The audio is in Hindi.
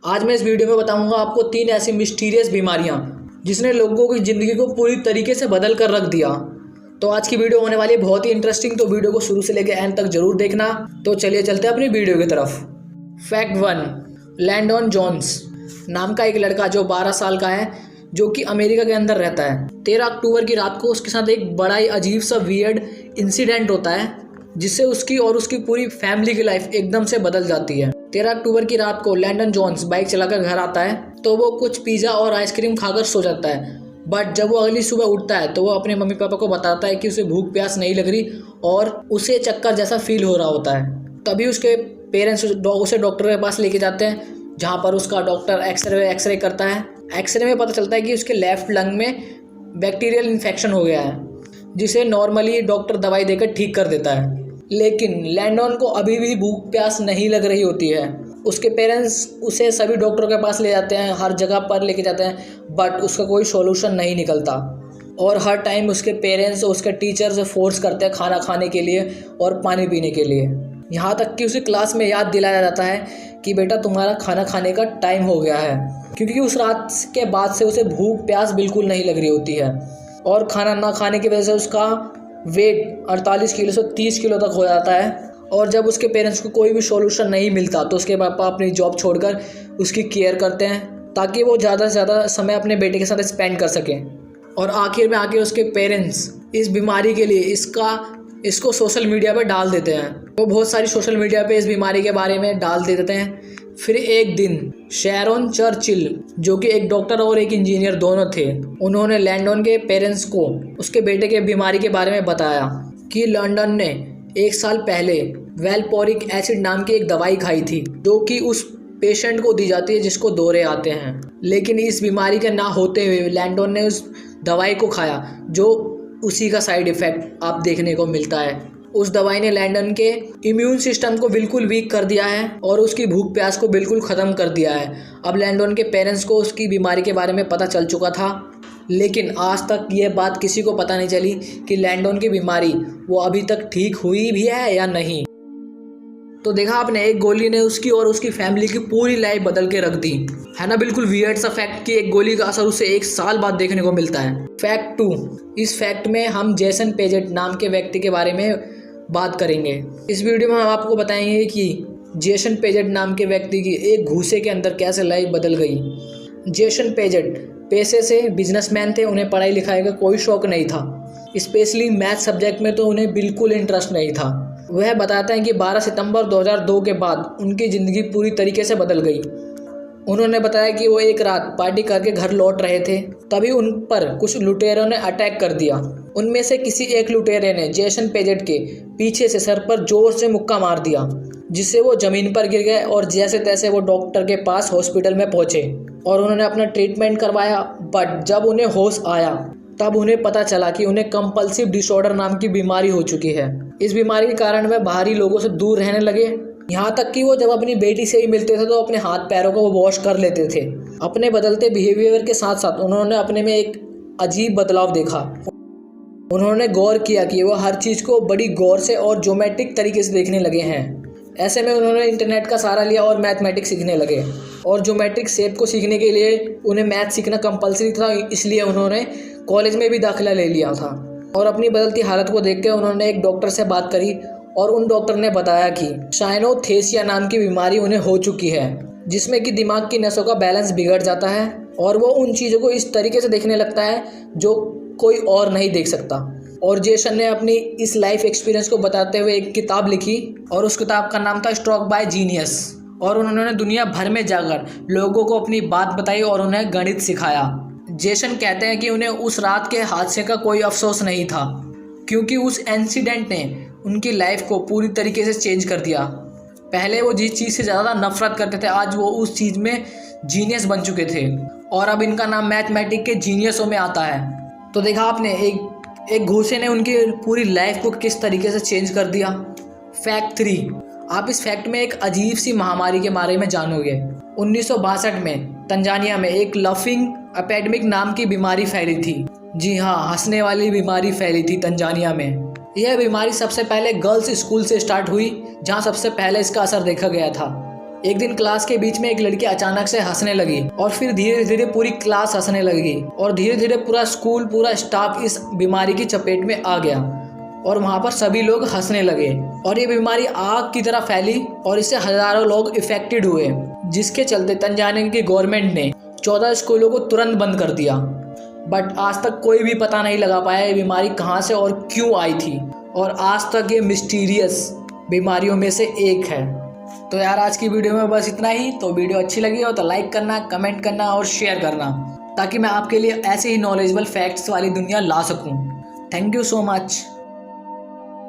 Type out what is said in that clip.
आज मैं इस वीडियो में बताऊंगा आपको 3 ऐसी मिस्टीरियस बीमारियां जिसने लोगों की ज़िंदगी को पूरी तरीके से बदल कर रख दिया। तो आज की वीडियो होने वाली है बहुत ही इंटरेस्टिंग, तो वीडियो को शुरू से लेकर एंड तक जरूर देखना। तो चलिए चलते हैं अपनी वीडियो की तरफ। फैक्ट 1, लैंडन जोन्स नाम का एक लड़का जो 12 साल का है, जो कि अमेरिका के अंदर रहता है। 13 अक्टूबर की रात को उसके साथ एक बड़ा ही अजीब सा वियर्ड इंसिडेंट होता है, जिससे उसकी और उसकी पूरी फैमिली की लाइफ एकदम से बदल जाती है। 13 अक्टूबर की रात को लैंडन जोन्स बाइक चलाकर घर आता है तो वो कुछ पिज़्ज़ा और आइसक्रीम खाकर सो जाता है। बट जब वो अगली सुबह उठता है तो वो अपने मम्मी पापा को बताता है कि उसे भूख प्यास नहीं लग रही और उसे चक्कर जैसा फील हो रहा होता है। तभी उसके पेरेंट्स उसे डॉक्टर के पास लेके जाते हैं, जहाँ पर उसका डॉक्टर एक्सरे करता है। एक्सरे में पता चलता है कि उसके लेफ्ट लंग में बैक्टीरियल इन्फेक्शन हो गया है, जिसे नॉर्मली डॉक्टर दवाई देकर ठीक कर देता है। लेकिन लैंडन को अभी भी भूख प्यास नहीं लग रही होती है। उसके पेरेंट्स उसे सभी डॉक्टरों के पास ले जाते हैं, हर जगह पर लेके जाते हैं, बट उसका कोई सॉल्यूशन नहीं निकलता। और हर टाइम उसके पेरेंट्स उसके टीचर्स फोर्स करते हैं खाना खाने के लिए और पानी पीने के लिए। यहाँ तक कि उसे क्लास में याद दिलाया जाता है कि बेटा तुम्हारा खाना खाने का टाइम हो गया है, क्योंकि उस रात के बाद से उसे भूख प्यास बिल्कुल नहीं लग रही होती है। और खाना ना खाने की वजह से उसका वेट 48 किलो से 30 किलो तक हो जाता है। और जब उसके पेरेंट्स को कोई भी सॉल्यूशन नहीं मिलता तो उसके पापा अपनी जॉब छोड़कर उसकी केयर करते हैं, ताकि वो ज़्यादा से ज़्यादा समय अपने बेटे के साथ स्पेंड कर सकें। और आखिर में आके उसके पेरेंट्स इस बीमारी के लिए इसको सोशल मीडिया पे डाल देते हैं। वो बहुत सारी सोशल मीडिया पे इस बीमारी के बारे में डाल देते हैं। फिर एक दिन शैरोन चर्चिल, जो कि एक डॉक्टर और एक इंजीनियर दोनों थे, उन्होंने लैंडन के पेरेंट्स को उसके बेटे के बीमारी के बारे में बताया कि लैंडन ने 1 साल पहले वेल्पोरिक एसिड नाम की एक दवाई खाई थी, जो कि उस पेशेंट को दी जाती है जिसको दौरे आते हैं। लेकिन इस बीमारी के ना होते हुए लैंडन ने उस दवाई को खाया, जो उसी का साइड इफ़ेक्ट आप देखने को मिलता है। उस दवाई ने लैंडन के इम्यून सिस्टम को बिल्कुल वीक कर दिया है और उसकी भूख प्यास को बिल्कुल ख़त्म कर दिया है। अब लैंडन के पेरेंट्स को उसकी बीमारी के बारे में पता चल चुका था, लेकिन आज तक ये बात किसी को पता नहीं चली कि लैंडन की बीमारी वो अभी तक ठीक हुई भी है या नहीं। तो देखा आपने, एक गोली ने उसकी और उसकी फैमिली की पूरी लाइफ बदल के रख दी है ना। बिल्कुल वियर्ड सा फैक्ट कि एक गोली का असर उसे 1 साल बाद देखने को मिलता है। फैक्ट 2, इस फैक्ट में हम जेसन पेजेट नाम के व्यक्ति के बारे में बात करेंगे। इस वीडियो में हम आपको बताएंगे कि जेसन पेजेट नाम के व्यक्ति की एक घूसे के अंदर कैसे लाइफ बदल गई। जेसन पेजेट पेशे से बिजनेसमैन थे, उन्हें पढ़ाई लिखाई का कोई शौक नहीं था, स्पेशली मैथ सब्जेक्ट में तो उन्हें बिल्कुल इंटरेस्ट नहीं था। वह बताते हैं कि 12 सितंबर 2002 के बाद उनकी ज़िंदगी पूरी तरीके से बदल गई। उन्होंने बताया कि वो एक रात पार्टी करके घर लौट रहे थे, तभी उन पर कुछ लुटेरों ने अटैक कर दिया। उनमें से किसी एक लुटेरे ने जेसन पेजेट के पीछे से सर पर जोर से मुक्का मार दिया, जिससे वो ज़मीन पर गिर गए और जैसे तैसे वो डॉक्टर के पास हॉस्पिटल में पहुंचे और उन्होंने अपना ट्रीटमेंट करवाया। बट जब उन्हें होश आया तब उन्हें पता चला कि उन्हें कंपल्सिव डिसऑर्डर नाम की बीमारी हो चुकी है। इस बीमारी के कारण वह बाहरी लोगों से दूर रहने लगे, यहाँ तक कि वो जब अपनी बेटी से ही मिलते थे तो अपने हाथ पैरों को वो वॉश कर लेते थे। अपने बदलते बिहेवियर के साथ साथ उन्होंने अपने में एक अजीब बदलाव देखा। उन्होंने गौर किया कि वो हर चीज़ को बड़ी गौर से और ज्योमेट्रिक तरीके से देखने लगे हैं। ऐसे में उन्होंने इंटरनेट का सहारा लिया और मैथमेटिक्स सीखने लगे। और ज्योमेट्रिक शेप को सीखने के लिए उन्हें मैथ सीखना कंपलसरी था, इसलिए उन्होंने कॉलेज में भी दाखिला ले लिया था। और अपनी बदलती हालत को देखकर उन्होंने एक डॉक्टर से बात करी और उन डॉक्टर ने बताया कि साइनोथेसिया नाम की बीमारी उन्हें हो चुकी है, जिसमें कि दिमाग की नसों का बैलेंस बिगड़ जाता है और वो उन चीज़ों को इस तरीके से देखने लगता है जो कोई और नहीं देख सकता। और जेसन ने अपनी इस लाइफ एक्सपीरियंस को बताते हुए एक किताब लिखी और उस किताब का नाम था स्ट्रोक बाय जीनियस। और उन्होंने दुनिया भर में जाकर लोगों को अपनी बात बताई और उन्हें गणित सिखाया। जेसन कहते हैं कि उन्हें उस रात के हादसे का कोई अफसोस नहीं था, क्योंकि उस इंसिडेंट ने उनकी लाइफ को पूरी तरीके से चेंज कर दिया। पहले वो जिस चीज़ से ज़्यादा नफरत करते थे, आज वो उस चीज़ में जीनियस बन चुके थे और अब इनका नाम मैथमेटिक्स के जीनियसों में आता है। तो देखा आपने, एक घूसे ने उनकी पूरी लाइफ को किस तरीके से चेंज कर दिया। फैक्ट 3, आप इस फैक्ट में एक अजीब सी महामारी के बारे में जानोगे। 1962 में तंजानिया में एक लफिंग एपिडेमिक नाम की बीमारी फैली थी। जी हाँ, हंसने वाली बीमारी फैली थी तंजानिया में। यह बीमारी सबसे पहले गर्ल्स स्कूल से स्टार्ट हुई, जहाँ सबसे पहले इसका असर देखा गया था। एक दिन क्लास के बीच में एक लड़की अचानक से हंसने लगी और फिर धीरे धीरे पूरी क्लास हंसने लगी और धीरे धीरे पूरा स्कूल, पूरा स्टाफ इस बीमारी की चपेट में आ गया और वहाँ पर सभी लोग हंसने लगे और ये बीमारी आग की तरह फैली और इससे हजारों लोग इफेक्टेड हुए, जिसके चलते तंजानिया की गवर्नमेंट ने 14 स्कूलों को तुरंत बंद कर दिया। बट आज तक कोई भी पता नहीं लगा पाया ये बीमारी कहाँ से और क्यों आई थी और आज तक ये मिस्टीरियस बीमारियों में से एक है। तो यार आज की वीडियो में बस इतना ही। तो वीडियो अच्छी लगी हो तो लाइक करना, कमेंट करना और शेयर करना, ताकि मैं आपके लिए ऐसे ही नॉलेजेबल फैक्ट्स वाली दुनिया ला सकूं। Thank you so much.